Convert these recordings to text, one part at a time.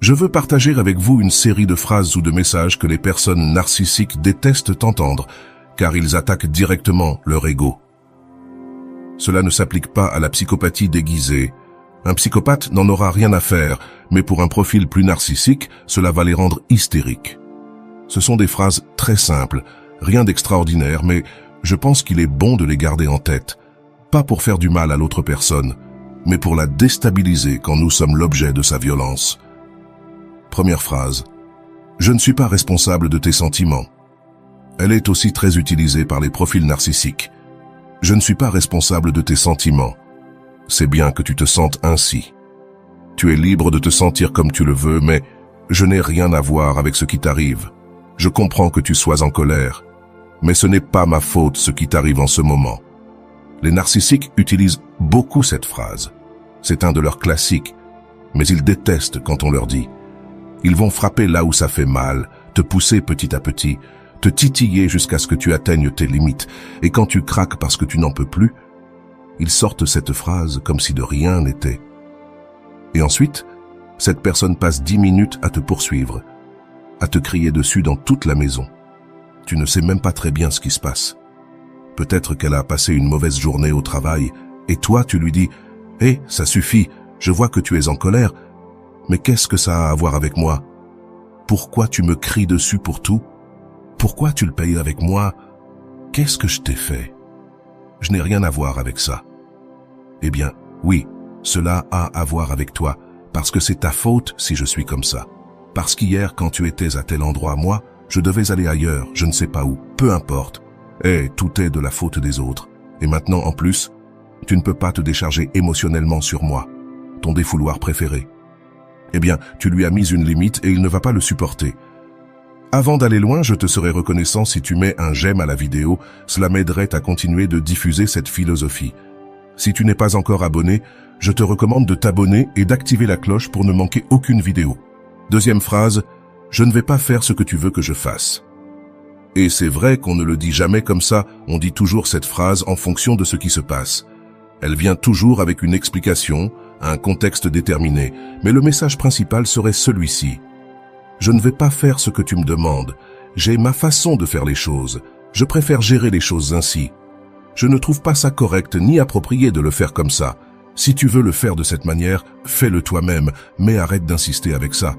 Je veux partager avec vous une série de phrases ou de messages que les personnes narcissiques détestent entendre, car ils attaquent directement leur ego. Cela ne s'applique pas à la psychopathie déguisée. Un psychopathe n'en aura rien à faire, mais pour un profil plus narcissique, cela va les rendre hystériques. Ce sont des phrases très simples, rien d'extraordinaire, mais je pense qu'il est bon de les garder en tête, pas pour faire du mal à l'autre personne, mais pour la déstabiliser quand nous sommes l'objet de sa violence. Première phrase. Je ne suis pas responsable de tes sentiments. Elle est aussi très utilisée par les profils narcissiques. Je ne suis pas responsable de tes sentiments. C'est bien que tu te sentes ainsi. Tu es libre de te sentir comme tu le veux, mais je n'ai rien à voir avec ce qui t'arrive. Je comprends que tu sois en colère, mais ce n'est pas ma faute ce qui t'arrive en ce moment. Les narcissiques utilisent beaucoup cette phrase. C'est un de leurs classiques, mais ils détestent quand on leur dit. Ils vont frapper là où ça fait mal, te pousser petit à petit, te titiller jusqu'à ce que tu atteignes tes limites, et quand tu craques parce que tu n'en peux plus, ils sortent cette phrase comme si de rien n'était. Et ensuite, cette personne passe 10 minutes à te poursuivre, à te crier dessus dans toute la maison. Tu ne sais même pas très bien ce qui se passe. Peut-être qu'elle a passé une mauvaise journée au travail, et toi tu lui dis « Hé, ça suffit, je vois que tu es en colère, mais qu'est-ce que ça a à voir avec moi? Pourquoi tu me cries dessus pour tout? Pourquoi tu le payes avec moi? Qu'est-ce que je t'ai fait? Je n'ai rien à voir avec ça. » Eh bien, oui, cela a à voir avec toi, parce que c'est ta faute si je suis comme ça. Parce qu'hier, quand tu étais à tel endroit, moi, je devais aller ailleurs, je ne sais pas où, peu importe. Tout est de la faute des autres. Et maintenant, en plus, tu ne peux pas te décharger émotionnellement sur moi, ton défouloir préféré. Eh bien, tu lui as mis une limite et il ne va pas le supporter. Avant d'aller loin, je te serais reconnaissant si tu mets un j'aime à la vidéo, cela m'aiderait à continuer de diffuser cette philosophie. Si tu n'es pas encore abonné, je te recommande de t'abonner et d'activer la cloche pour ne manquer aucune vidéo. Deuxième phrase, je ne vais pas faire ce que tu veux que je fasse. Et c'est vrai qu'on ne le dit jamais comme ça, on dit toujours cette phrase en fonction de ce qui se passe. Elle vient toujours avec une explication, un contexte déterminé, mais le message principal serait celui-ci. Je ne vais pas faire ce que tu me demandes. J'ai ma façon de faire les choses. Je préfère gérer les choses ainsi. Je ne trouve pas ça correct ni approprié de le faire comme ça. Si tu veux le faire de cette manière, fais-le toi-même, mais arrête d'insister avec ça.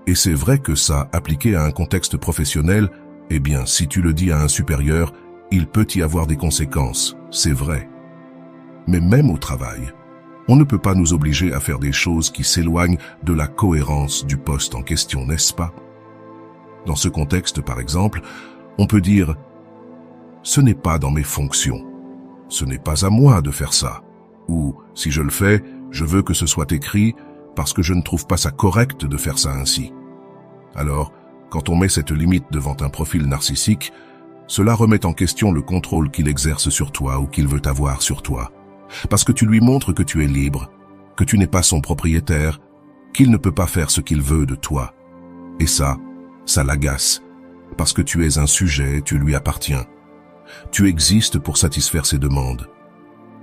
Et c'est vrai que ça, appliqué à un contexte professionnel, eh bien, si tu le dis à un supérieur, il peut y avoir des conséquences, c'est vrai. Mais même au travail, on ne peut pas nous obliger à faire des choses qui s'éloignent de la cohérence du poste en question, n'est-ce pas? Dans ce contexte, par exemple, on peut dire « Ce n'est pas dans mes fonctions. Ce n'est pas à moi de faire ça. » Ou « Si je le fais, je veux que ce soit écrit parce que je ne trouve pas ça correct de faire ça ainsi. » Alors, quand on met cette limite devant un profil narcissique, cela remet en question le contrôle qu'il exerce sur toi ou qu'il veut avoir sur toi. Parce que tu lui montres que tu es libre, que tu n'es pas son propriétaire, qu'il ne peut pas faire ce qu'il veut de toi. Et ça l'agace, parce que tu es un sujet, tu lui appartiens. Tu existes pour satisfaire ses demandes.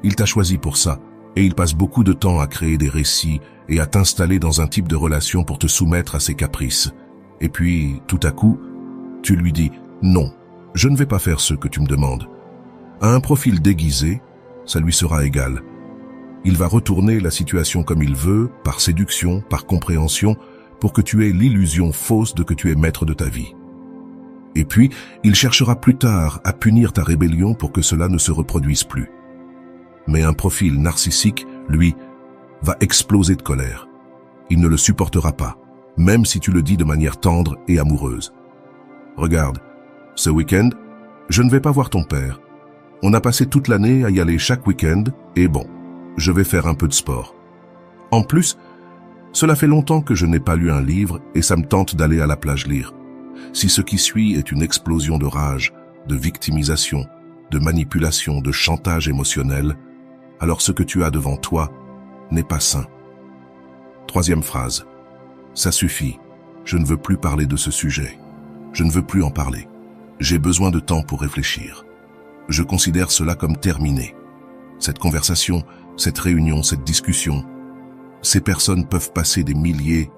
Il t'a choisi pour ça, et il passe beaucoup de temps à créer des récits et à t'installer dans un type de relation pour te soumettre à ses caprices. Et puis, tout à coup, tu lui dis « Non, je ne vais pas faire ce que tu me demandes. » À un profil déguisé, ça lui sera égal. Il va retourner la situation comme il veut, par séduction, par compréhension, pour que tu aies l'illusion fausse de que tu es maître de ta vie. Et puis, il cherchera plus tard à punir ta rébellion pour que cela ne se reproduise plus. Mais un profil narcissique, lui, va exploser de colère. Il ne le supportera pas, même si tu le dis de manière tendre et amoureuse. Regarde, ce week-end, je ne vais pas voir ton père. On a passé toute l'année à y aller chaque week-end, et bon, je vais faire un peu de sport. En plus, cela fait longtemps que je n'ai pas lu un livre et ça me tente d'aller à la plage lire. Si ce qui suit est une explosion de rage, de victimisation, de manipulation, de chantage émotionnel, alors ce que tu as devant toi n'est pas sain. Troisième phrase. Ça suffit. Je ne veux plus parler de ce sujet. Je ne veux plus en parler. J'ai besoin de temps pour réfléchir. Je considère cela comme terminé. Cette conversation, cette réunion, cette discussion, ces personnes peuvent passer des milliers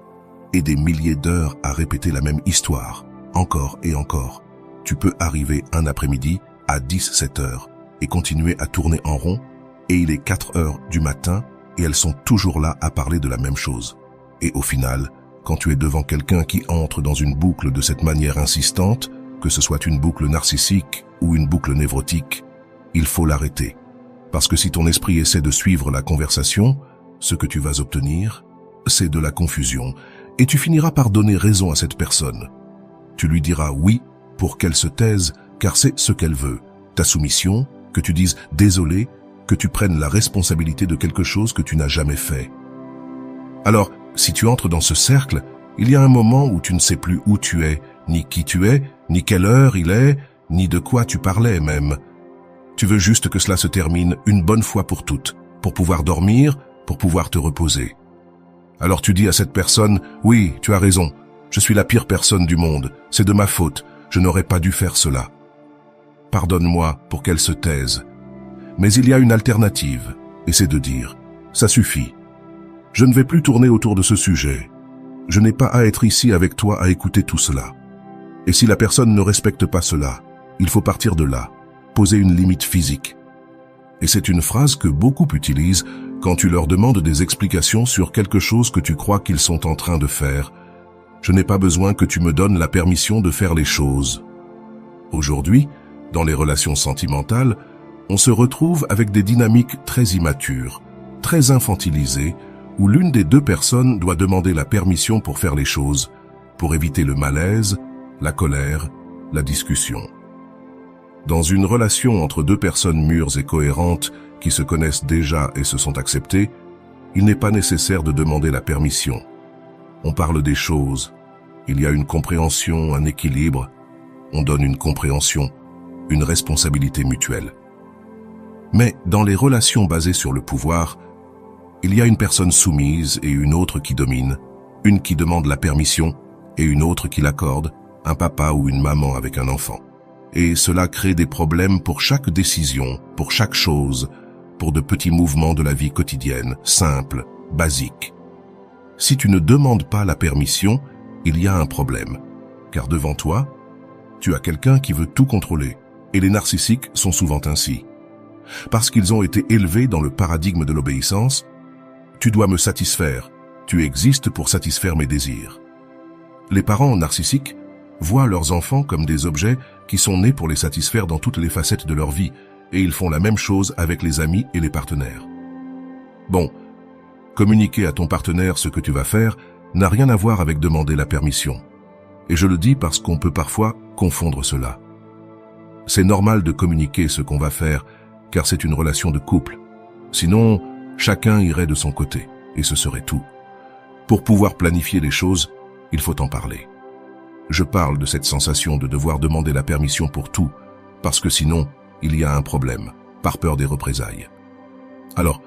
et des milliers d'heures à répéter la même histoire, encore et encore. Tu peux arriver un après-midi à 17 heures et continuer à tourner en rond, et il est 4 heures du matin et elles sont toujours là à parler de la même chose. Et au final, quand tu es devant quelqu'un qui entre dans une boucle de cette manière insistante, que ce soit une boucle narcissique ou une boucle névrotique, il faut l'arrêter. Parce que si ton esprit essaie de suivre la conversation, ce que tu vas obtenir, c'est de la confusion, et tu finiras par donner raison à cette personne. Tu lui diras oui pour qu'elle se taise, car c'est ce qu'elle veut. Ta soumission, que tu dises désolé, que tu prennes la responsabilité de quelque chose que tu n'as jamais fait. Alors, si tu entres dans ce cercle, il y a un moment où tu ne sais plus où tu es, ni qui tu es, ni quelle heure il est, ni de quoi tu parlais même. Tu veux juste que cela se termine une bonne fois pour toutes, pour pouvoir dormir, pour pouvoir te reposer. Alors tu dis à cette personne, oui, tu as raison, je suis la pire personne du monde, c'est de ma faute, je n'aurais pas dû faire cela. Pardonne-moi pour qu'elle se taise. Mais il y a une alternative, et c'est de dire, ça suffit. Je ne vais plus tourner autour de ce sujet. Je n'ai pas à être ici avec toi à écouter tout cela. Et si la personne ne respecte pas cela, il faut partir de là, poser une limite physique. Et c'est une phrase que beaucoup utilisent quand tu leur demandes des explications sur quelque chose que tu crois qu'ils sont en train de faire. Je n'ai pas besoin que tu me donnes la permission de faire les choses. Aujourd'hui, dans les relations sentimentales, on se retrouve avec des dynamiques très immatures, très infantilisées, où l'une des deux personnes doit demander la permission pour faire les choses, pour éviter le malaise, la colère, la discussion. Dans une relation entre deux personnes mûres et cohérentes qui se connaissent déjà et se sont acceptées, il n'est pas nécessaire de demander la permission. On parle des choses, il y a une compréhension, un équilibre, on donne une compréhension, une responsabilité mutuelle. Mais dans les relations basées sur le pouvoir, il y a une personne soumise et une autre qui domine, une qui demande la permission et une autre qui l'accorde, un papa ou une maman avec un enfant. Et cela crée des problèmes pour chaque décision, pour chaque chose, pour de petits mouvements de la vie quotidienne, simples, basiques. Si tu ne demandes pas la permission, il y a un problème, car devant toi, tu as quelqu'un qui veut tout contrôler, et les narcissiques sont souvent ainsi. Parce qu'ils ont été élevés dans le paradigme de l'obéissance, tu dois me satisfaire, tu existes pour satisfaire mes désirs. Les parents narcissiques voient leurs enfants comme des objets qui sont nés pour les satisfaire dans toutes les facettes de leur vie, et ils font la même chose avec les amis et les partenaires. Bon, communiquer à ton partenaire ce que tu vas faire n'a rien à voir avec demander la permission. Et je le dis parce qu'on peut parfois confondre cela. C'est normal de communiquer ce qu'on va faire, car c'est une relation de couple. Sinon, chacun irait de son côté, et ce serait tout. Pour pouvoir planifier les choses, il faut en parler. Je parle de cette sensation de devoir demander la permission pour tout, parce que sinon, il y a un problème, par peur des représailles. Alors,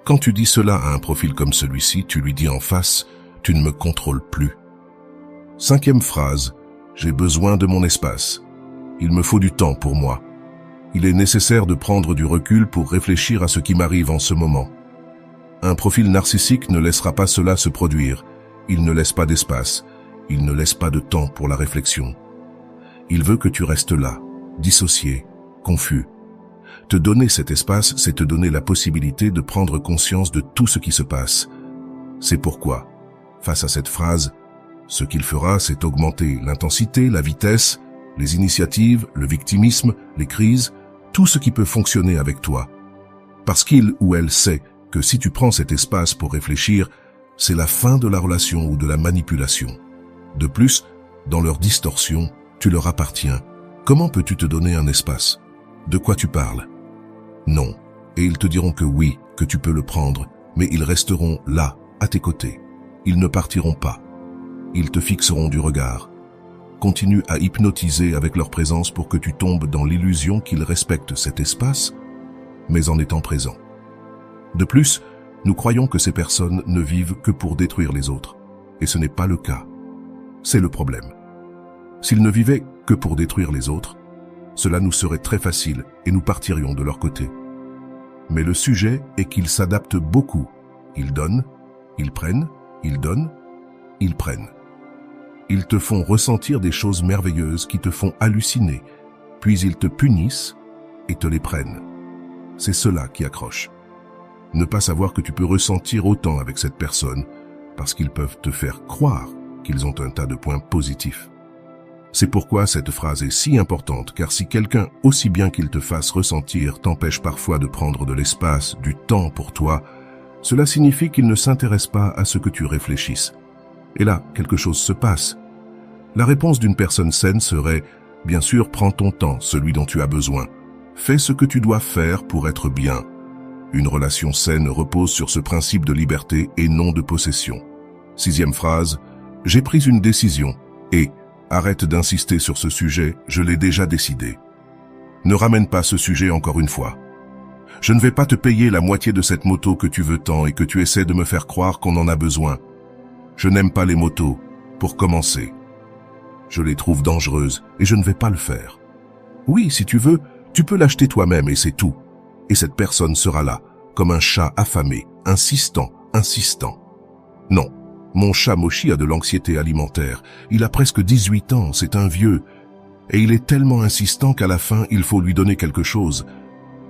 quand tu dis cela à un profil comme celui-ci, tu lui dis en face, tu ne me contrôles plus. 5e phrase, j'ai besoin de mon espace. Il me faut du temps pour moi. Il est nécessaire de prendre du recul pour réfléchir à ce qui m'arrive en ce moment. Un profil narcissique ne laissera pas cela se produire. Il ne laisse pas d'espace. Il ne laisse pas de temps pour la réflexion. Il veut que tu restes là, dissocié, confus. Te donner cet espace, c'est te donner la possibilité de prendre conscience de tout ce qui se passe. C'est pourquoi, face à cette phrase, ce qu'il fera, c'est augmenter l'intensité, la vitesse, les initiatives, le victimisme, les crises, tout ce qui peut fonctionner avec toi. Parce qu'il ou elle sait que si tu prends cet espace pour réfléchir, c'est la fin de la relation ou de la manipulation. De plus, dans leur distorsion, tu leur appartiens. Comment peux-tu te donner un espace? De quoi tu parles? Non. Et ils te diront que oui, que tu peux le prendre, mais ils resteront là, à tes côtés. Ils ne partiront pas. Ils te fixeront du regard. Continue à hypnotiser avec leur présence pour que tu tombes dans l'illusion qu'ils respectent cet espace, mais en étant présent. De plus, nous croyons que ces personnes ne vivent que pour détruire les autres, et ce n'est pas le cas. C'est le problème. S'ils ne vivaient que pour détruire les autres, cela nous serait très facile et nous partirions de leur côté. Mais le sujet est qu'ils s'adaptent beaucoup. Ils donnent, ils prennent, ils donnent, ils prennent. Ils te font ressentir des choses merveilleuses qui te font halluciner, puis ils te punissent et te les prennent. C'est cela qui accroche. Ne pas savoir que tu peux ressentir autant avec cette personne parce qu'ils peuvent te faire croire qu'ils ont un tas de points positifs. C'est pourquoi cette phrase est si importante, car si quelqu'un, aussi bien qu'il te fasse ressentir, t'empêche parfois de prendre de l'espace, du temps pour toi, cela signifie qu'il ne s'intéresse pas à ce que tu réfléchisses. Et là, quelque chose se passe. La réponse d'une personne saine serait, bien sûr, prends ton temps, celui dont tu as besoin. Fais ce que tu dois faire pour être bien. Une relation saine repose sur ce principe de liberté et non de possession. 6e phrase, j'ai pris une décision et arrête d'insister sur ce sujet, je l'ai déjà décidé. Ne ramène pas ce sujet encore une fois. Je ne vais pas te payer la moitié de cette moto que tu veux tant et que tu essaies de me faire croire qu'on en a besoin. Je n'aime pas les motos, pour commencer. Je les trouve dangereuses et je ne vais pas le faire. Oui, si tu veux, tu peux l'acheter toi-même et c'est tout. Et cette personne sera là, comme un chat affamé, insistant. Non, mon chat Moshi a de l'anxiété alimentaire. Il a presque 18 ans, c'est un vieux. Et il est tellement insistant qu'à la fin, il faut lui donner quelque chose.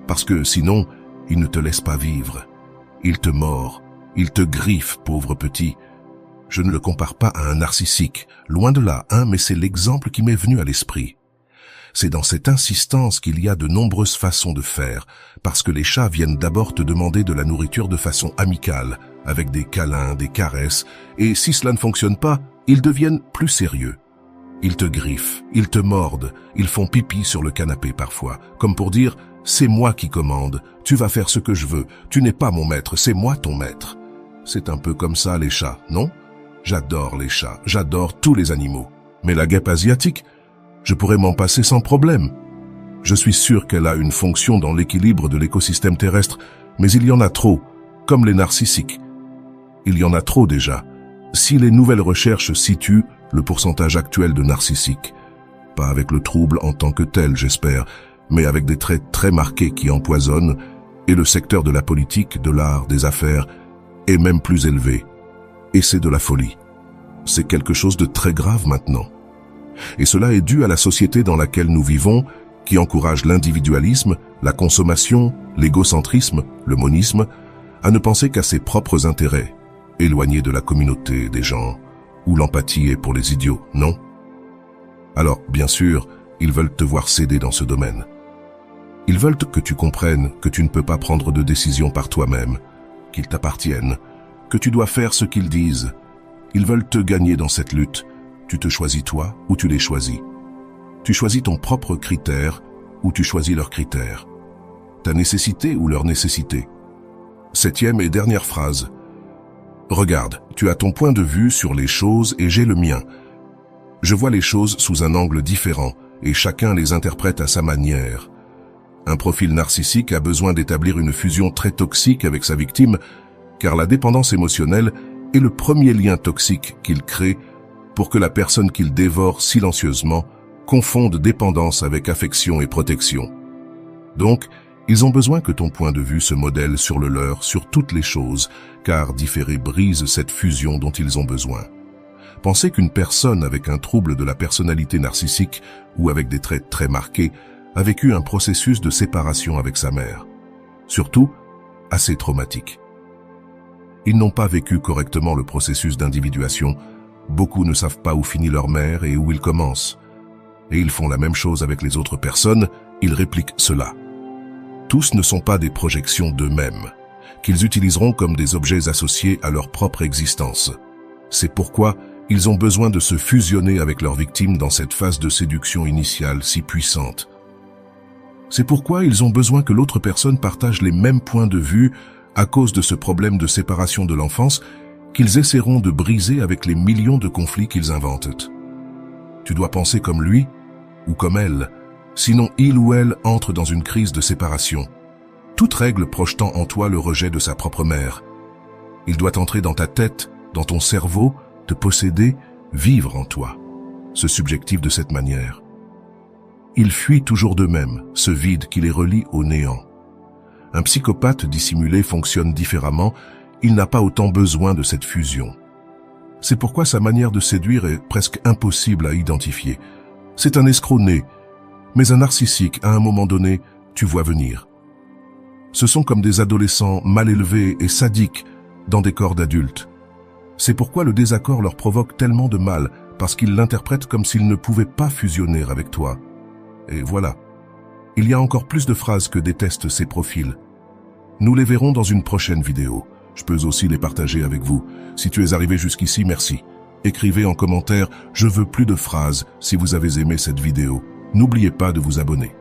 Parce que sinon, il ne te laisse pas vivre. Il te mord, il te griffe, pauvre petit. Je ne le compare pas à un narcissique, loin de là, mais c'est l'exemple qui m'est venu à l'esprit. C'est dans cette insistance qu'il y a de nombreuses façons de faire, parce que les chats viennent d'abord te demander de la nourriture de façon amicale, avec des câlins, des caresses, et si cela ne fonctionne pas, ils deviennent plus sérieux. Ils te griffent, ils te mordent, ils font pipi sur le canapé parfois, comme pour dire « c'est moi qui commande, tu vas faire ce que je veux, tu n'es pas mon maître, c'est moi ton maître ». C'est un peu comme ça les chats, non? J'adore les chats, j'adore tous les animaux. Mais la guêpe asiatique, je pourrais m'en passer sans problème. Je suis sûr qu'elle a une fonction dans l'équilibre de l'écosystème terrestre, mais il y en a trop, comme les narcissiques. Il y en a trop déjà. Si les nouvelles recherches situent le pourcentage actuel de narcissiques, pas avec le trouble en tant que tel, j'espère, mais avec des traits très marqués qui empoisonnent, et le secteur de la politique, de l'art, des affaires, est même plus élevé. Et c'est de la folie. C'est quelque chose de très grave maintenant. Et cela est dû à la société dans laquelle nous vivons, qui encourage l'individualisme, la consommation, l'égocentrisme, le monisme, à ne penser qu'à ses propres intérêts, éloigné de la communauté, des gens, où l'empathie est pour les idiots, non? Alors, bien sûr, ils veulent te voir céder dans ce domaine. Ils veulent que tu comprennes que tu ne peux pas prendre de décision par toi-même, qu'ils t'appartiennent, que tu dois faire ce qu'ils disent. Ils veulent te gagner dans cette lutte. Tu te choisis toi ou tu les choisis. Tu choisis ton propre critère ou tu choisis leurs critères. Ta nécessité ou leur nécessité. 7e et dernière phrase. Regarde, tu as ton point de vue sur les choses et j'ai le mien. Je vois les choses sous un angle différent et chacun les interprète à sa manière. Un profil narcissique a besoin d'établir une fusion très toxique avec sa victime, car la dépendance émotionnelle est le premier lien toxique qu'il crée pour que la personne qu'il dévore silencieusement confonde dépendance avec affection et protection. Donc, ils ont besoin que ton point de vue se modèle sur le leur, sur toutes les choses, car différer brise cette fusion dont ils ont besoin. Pensez qu'une personne avec un trouble de la personnalité narcissique ou avec des traits très marqués a vécu un processus de séparation avec sa mère. Surtout, assez traumatique. Ils n'ont pas vécu correctement le processus d'individuation. Beaucoup ne savent pas où finit leur mère et où il commence. Et ils font la même chose avec les autres personnes, ils répliquent cela. Tous ne sont pas des projections d'eux-mêmes, qu'ils utiliseront comme des objets associés à leur propre existence. C'est pourquoi ils ont besoin de se fusionner avec leur victime dans cette phase de séduction initiale si puissante. C'est pourquoi ils ont besoin que l'autre personne partage les mêmes points de vue à cause de ce problème de séparation de l'enfance qu'ils essaieront de briser avec les millions de conflits qu'ils inventent. Tu dois penser comme lui ou comme elle, sinon il ou elle entre dans une crise de séparation. Toute règle projetant en toi le rejet de sa propre mère. Il doit entrer dans ta tête, dans ton cerveau, te posséder, vivre en toi. Ce subjectif de cette manière. Ils fuient toujours d'eux-mêmes, ce vide qui les relie au néant. Un psychopathe dissimulé fonctionne différemment, il n'a pas autant besoin de cette fusion. C'est pourquoi sa manière de séduire est presque impossible à identifier. C'est un escroc né, mais un narcissique, à un moment donné, tu vois venir. Ce sont comme des adolescents mal élevés et sadiques dans des corps d'adultes. C'est pourquoi le désaccord leur provoque tellement de mal, parce qu'ils l'interprètent comme s'ils ne pouvaient pas fusionner avec toi. Et voilà. Il y a encore plus de phrases que détestent ces profils. Nous les verrons dans une prochaine vidéo. Je peux aussi les partager avec vous. Si tu es arrivé jusqu'ici, merci. Écrivez en commentaire « Je veux plus de phrases » si vous avez aimé cette vidéo. N'oubliez pas de vous abonner.